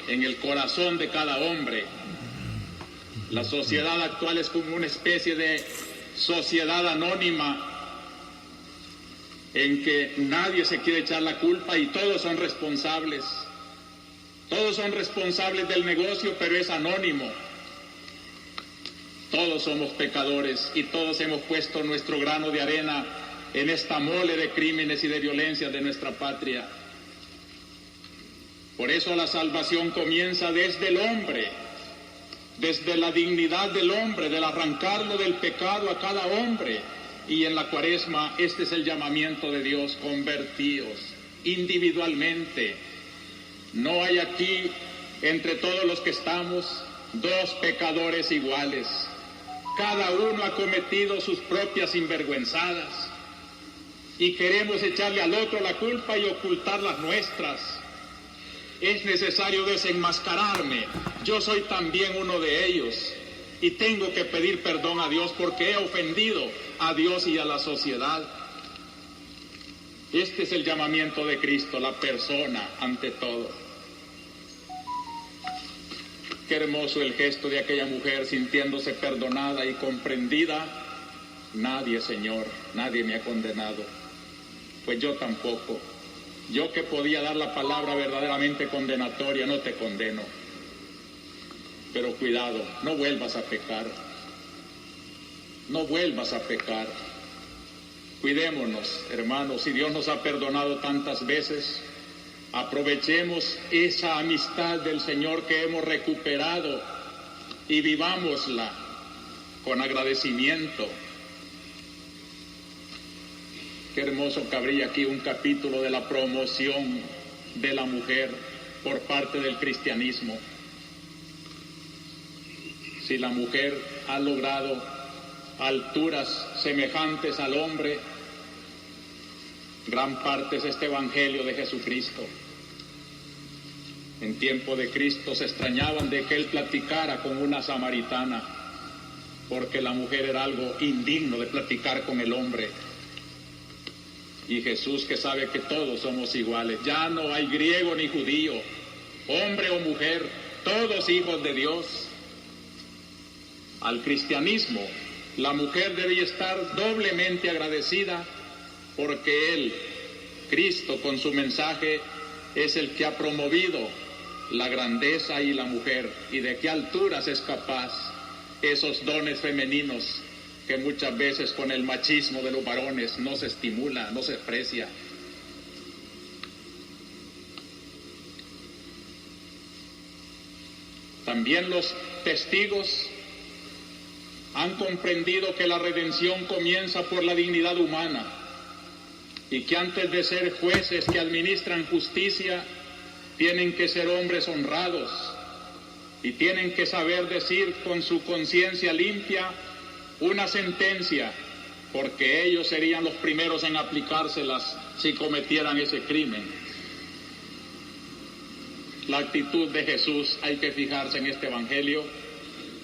en el corazón de cada hombre. La sociedad actual es como una especie de sociedad anónima en que nadie se quiere echar la culpa y todos son responsables. Todos son responsables del negocio, pero es anónimo. Todos somos pecadores y todos hemos puesto nuestro grano de arena en esta mole de crímenes y de violencia de nuestra patria. Por eso la salvación comienza desde el hombre, desde la dignidad del hombre, del arrancarlo del pecado a cada hombre. Y en la Cuaresma este es el llamamiento de Dios: convertíos individualmente. No hay aquí entre todos los que estamos dos pecadores iguales. Cada uno ha cometido sus propias sinvergüenzadas y queremos echarle al otro la culpa y ocultar las nuestras. Es necesario desenmascararme. Yo soy también uno de ellos y tengo que pedir perdón a Dios porque he ofendido a Dios y a la sociedad. Este es el llamamiento de Cristo, la persona ante todo. Qué hermoso el gesto de aquella mujer sintiéndose perdonada y comprendida. Nadie, Señor, nadie me ha condenado. Pues yo tampoco. Yo que podía dar la palabra verdaderamente condenatoria, no te condeno. Pero cuidado, no vuelvas a pecar. No vuelvas a pecar. Cuidémonos, hermanos, si Dios nos ha perdonado tantas veces, aprovechemos esa amistad del Señor que hemos recuperado y vivámosla con agradecimiento. Qué hermoso que habría aquí un capítulo de la promoción de la mujer por parte del cristianismo. Si la mujer ha logrado alturas semejantes al hombre, gran parte es este Evangelio de Jesucristo. En tiempo de Cristo se extrañaban de que Él platicara con una samaritana, porque la mujer era algo indigno de platicar con el hombre. Y Jesús, que sabe que todos somos iguales, ya no hay griego ni judío, hombre o mujer, todos hijos de Dios. Al cristianismo, la mujer debe estar doblemente agradecida porque Él, Cristo, con su mensaje, es el que ha promovido la grandeza y la mujer, y de qué alturas es capaz esos dones femeninos que muchas veces con el machismo de los varones no se estimula, no se aprecia. También los testigos han comprendido que la redención comienza por la dignidad humana y que antes de ser jueces que administran justicia, tienen que ser hombres honrados y tienen que saber decir con su conciencia limpia una sentencia, porque ellos serían los primeros en aplicárselas si cometieran ese crimen. La actitud de Jesús, hay que fijarse en este Evangelio,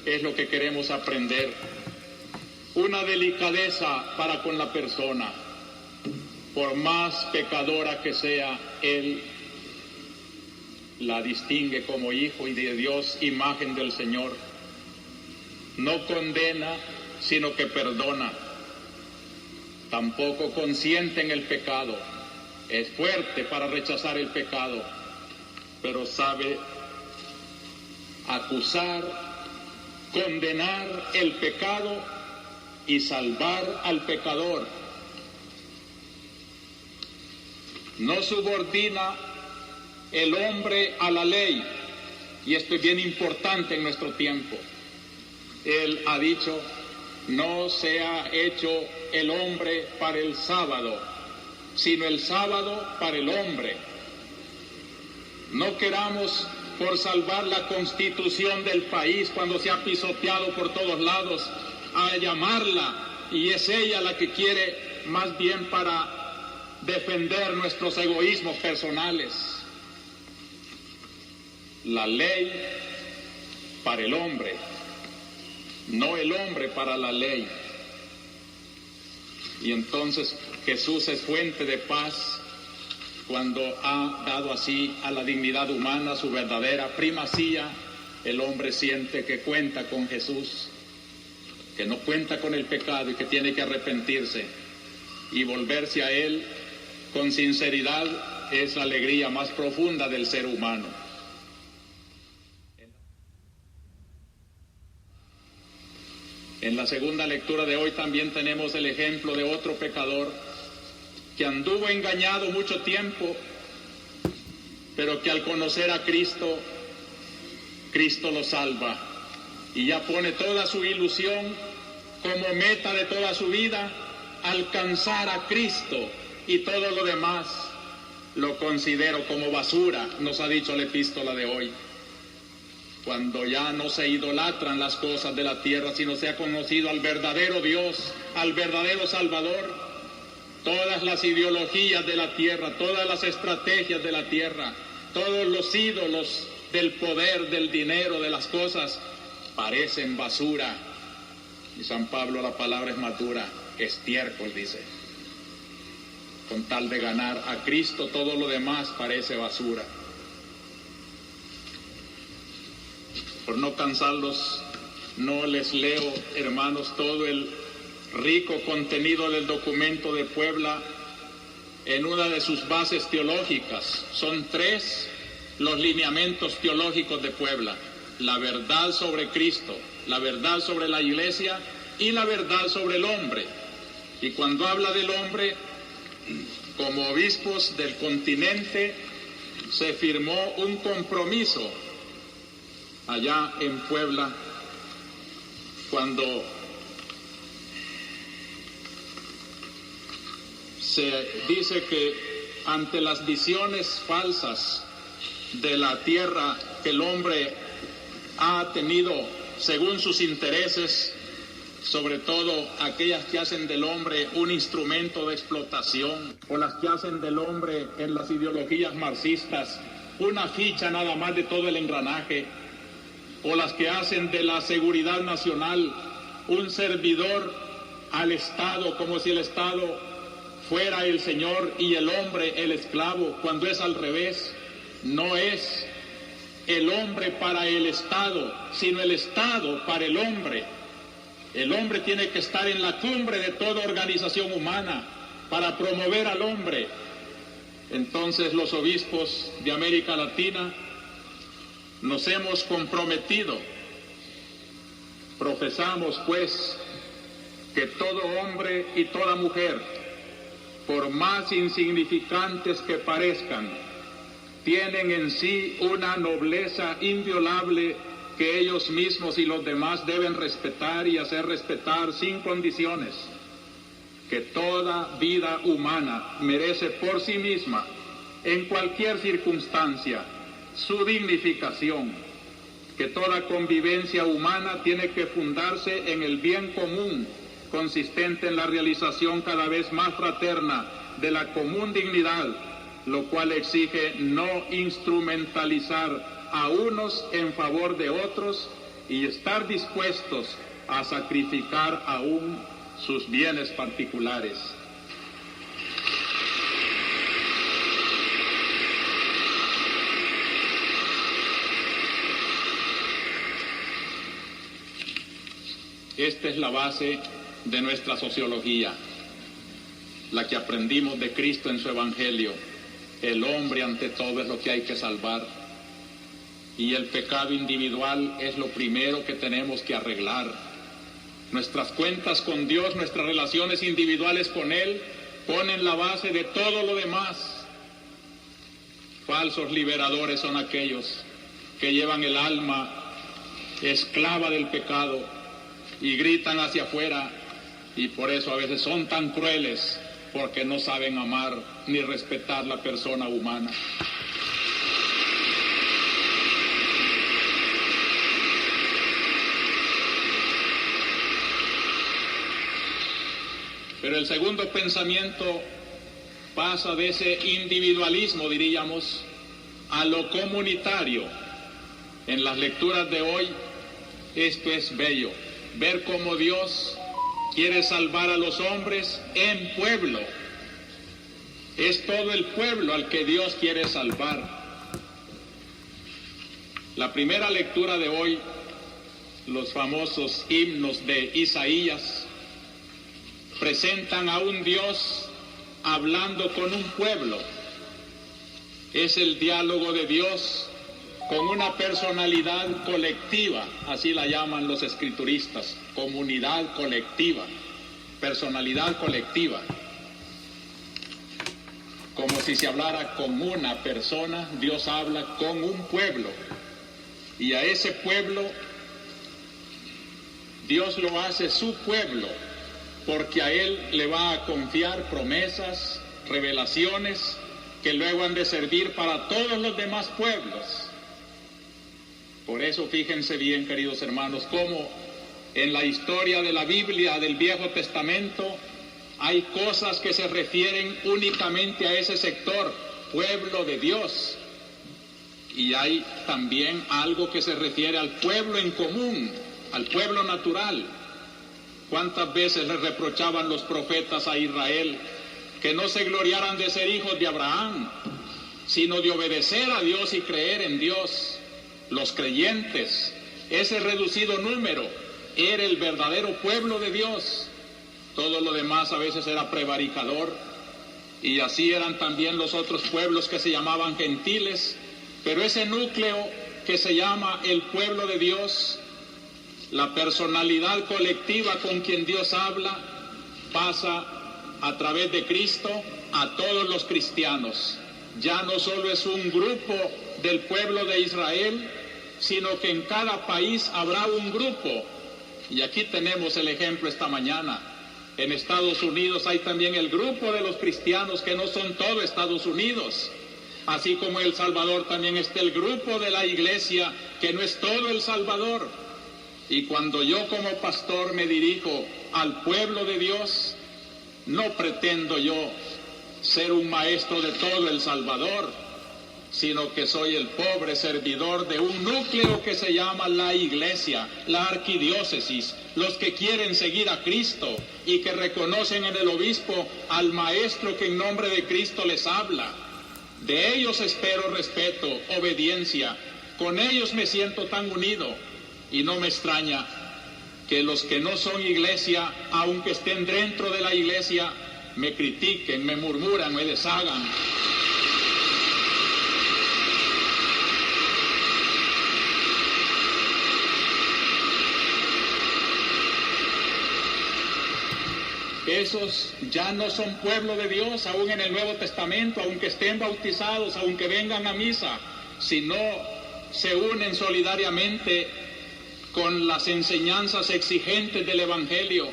es lo que queremos aprender. Una delicadeza para con la persona, por más pecadora que sea, Él la distingue como hijo y de Dios, imagen del Señor. No condena, sino que perdona. Tampoco consiente en el pecado. Es fuerte para rechazar el pecado, pero sabe acusar, condenar el pecado y salvar al pecador. No subordina el hombre a la ley, y esto es bien importante en nuestro tiempo. Él ha dicho: no se ha hecho el hombre para el sábado, sino el sábado para el hombre. No queramos, por salvar la constitución del país cuando se ha pisoteado por todos lados, a llamarla, y es ella la que quiere más bien para defender nuestros egoísmos personales. La ley para el hombre, no el hombre para la ley. Y entonces Jesús es fuente de paz cuando ha dado así a la dignidad humana su verdadera primacía, el hombre siente que cuenta con Jesús, que no cuenta con el pecado y que tiene que arrepentirse y volverse a Él con sinceridad. Es la alegría más profunda del ser humano. En la segunda lectura de hoy también tenemos el ejemplo de otro pecador que anduvo engañado mucho tiempo, pero que al conocer a Cristo, Cristo lo salva y ya pone toda su ilusión como meta de toda su vida, alcanzar a Cristo, y todo lo demás lo considero como basura, nos ha dicho la epístola de hoy. Cuando ya no se idolatran las cosas de la tierra, sino se ha conocido al verdadero Dios, al verdadero Salvador, todas las ideologías de la tierra, todas las estrategias de la tierra, todos los ídolos del poder, del dinero, de las cosas, parecen basura. Y San Pablo, la palabra es más dura, estiércol, dice. Con tal de ganar a Cristo, todo lo demás parece basura. Por no cansarlos, no les leo, hermanos, todo el rico contenido del documento de Puebla en una de sus bases teológicas. Son 3 los lineamientos teológicos de Puebla: la verdad sobre Cristo, la verdad sobre la Iglesia y la verdad sobre el hombre. Y cuando habla del hombre, como obispos del continente, se firmó un compromiso allá en Puebla, cuando se dice que ante las visiones falsas de la tierra que el hombre ha tenido según sus intereses, sobre todo aquellas que hacen del hombre un instrumento de explotación, o las que hacen del hombre en las ideologías marxistas una ficha nada más de todo el engranaje, o las que hacen de la seguridad nacional un servidor al Estado, como si el Estado fuera el señor y el hombre el esclavo, cuando es al revés. No es el hombre para el Estado, sino el Estado para el hombre. El hombre tiene que estar en la cumbre de toda organización humana para promover al hombre. Entonces los obispos de América Latina nos hemos comprometido, profesamos pues que todo hombre y toda mujer, por más insignificantes que parezcan, tienen en sí una nobleza inviolable que ellos mismos y los demás deben respetar y hacer respetar sin condiciones, que toda vida humana merece por sí misma, en cualquier circunstancia, su dignificación, que toda convivencia humana tiene que fundarse en el bien común, consistente en la realización cada vez más fraterna de la común dignidad, lo cual exige no instrumentalizar a unos en favor de otros y estar dispuestos a sacrificar aún sus bienes particulares. Esta es la base de nuestra sociología, la que aprendimos de Cristo en su Evangelio. El hombre ante todo es lo que hay que salvar, y el pecado individual es lo primero que tenemos que arreglar. Nuestras cuentas con Dios, nuestras relaciones individuales con Él, ponen la base de todo lo demás. Falsos liberadores son aquellos que llevan el alma esclava del pecado y gritan hacia afuera, y por eso a veces son tan crueles, porque no saben amar ni respetar la persona humana. Pero el segundo pensamiento pasa de ese individualismo, diríamos, a lo comunitario. En las lecturas de hoy, esto es bello, ver cómo Dios quiere salvar a los hombres en pueblo, Es todo el pueblo al que Dios quiere salvar. La primera lectura de hoy, los famosos himnos de Isaías, presentan a un Dios hablando con un pueblo. Es el diálogo de Dios con una personalidad colectiva, así la llaman los escrituristas, comunidad colectiva, personalidad colectiva. Como si se hablara con una persona, Dios habla con un pueblo. Y a ese pueblo, Dios lo hace su pueblo, porque a Él le va a confiar promesas, revelaciones, que luego han de servir para todos los demás pueblos. Por eso fíjense bien, queridos hermanos, cómo en la historia de la Biblia del Viejo Testamento hay cosas que se refieren únicamente a ese sector, pueblo de Dios. Y hay también algo que se refiere al pueblo en común, al pueblo natural. ¿Cuántas veces le reprochaban los profetas a Israel que no se gloriaran de ser hijos de Abraham, sino de obedecer a Dios y creer en Dios? Los creyentes, ese reducido número, era el verdadero pueblo de Dios. Todo lo demás a veces era prevaricador, y así eran también los otros pueblos que se llamaban gentiles. Pero ese núcleo que se llama el pueblo de Dios, la personalidad colectiva con quien Dios habla, pasa a través de Cristo a todos los cristianos. Ya no solo es un grupo del pueblo de Israel, sino que en cada país habrá un grupo. Y aquí tenemos el ejemplo esta mañana. En Estados Unidos hay también el grupo de los cristianos que no son todo Estados Unidos. Así como en El Salvador también está el grupo de la iglesia que no es todo El Salvador. Y cuando yo como pastor me dirijo al pueblo de Dios, no pretendo yo ser un maestro de todo El Salvador, sino que soy el pobre servidor de un núcleo que se llama la iglesia, la arquidiócesis, los que quieren seguir a Cristo y que reconocen en el obispo al maestro que en nombre de Cristo les habla. De ellos espero respeto, obediencia. Con ellos me siento tan unido, y no me extraña que los que no son iglesia, aunque estén dentro de la iglesia, me critiquen, me murmuran, me deshagan. Esos ya no son pueblo de Dios, aún en el Nuevo Testamento, aunque estén bautizados, aunque vengan a misa, si no se unen solidariamente con las enseñanzas exigentes del Evangelio,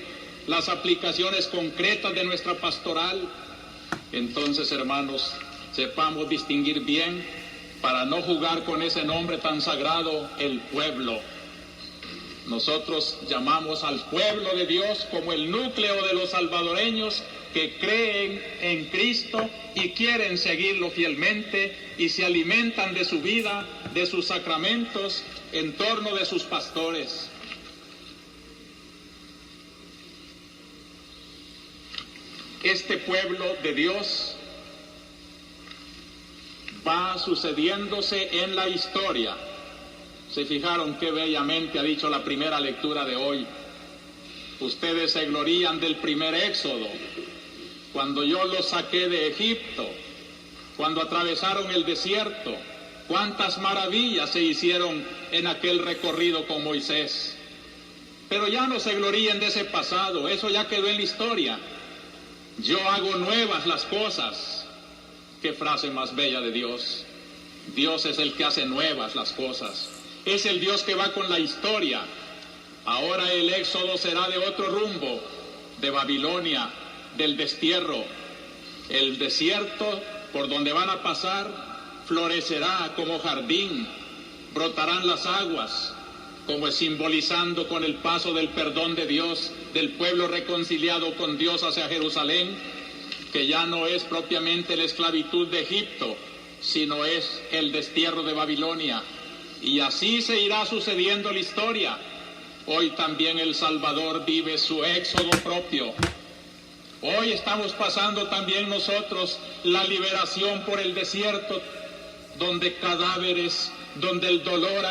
las aplicaciones concretas de nuestra pastoral. Entonces, hermanos, sepamos distinguir bien para no jugar con ese nombre tan sagrado, el pueblo. Nosotros llamamos al pueblo de Dios como el núcleo de los salvadoreños que creen en Cristo y quieren seguirlo fielmente y se alimentan de su vida, de sus sacramentos, en torno de sus pastores. Este pueblo de Dios va sucediéndose en la historia. ¿Se fijaron qué bellamente ha dicho la primera lectura de hoy? Ustedes se glorían del primer éxodo, cuando yo los saqué de Egipto, cuando atravesaron el desierto. Cuántas maravillas se hicieron en aquel recorrido con Moisés. Pero ya no se gloríen de ese pasado, eso ya quedó en la historia. Yo hago nuevas las cosas. Qué frase más bella de Dios. Dios es el que hace nuevas las cosas. Es el Dios que va con la historia. Ahora el éxodo será de otro rumbo, de Babilonia, del destierro. El desierto por donde van a pasar florecerá como jardín, brotarán las aguas, como simbolizando con el paso del perdón de Dios, del pueblo reconciliado con Dios hacia Jerusalén, que ya no es propiamente la esclavitud de Egipto, sino es el destierro de Babilonia. Y así se irá sucediendo la historia. Hoy también El Salvador vive su éxodo propio. Hoy estamos pasando también nosotros la liberación por el desierto, donde cadáveres, donde el dolor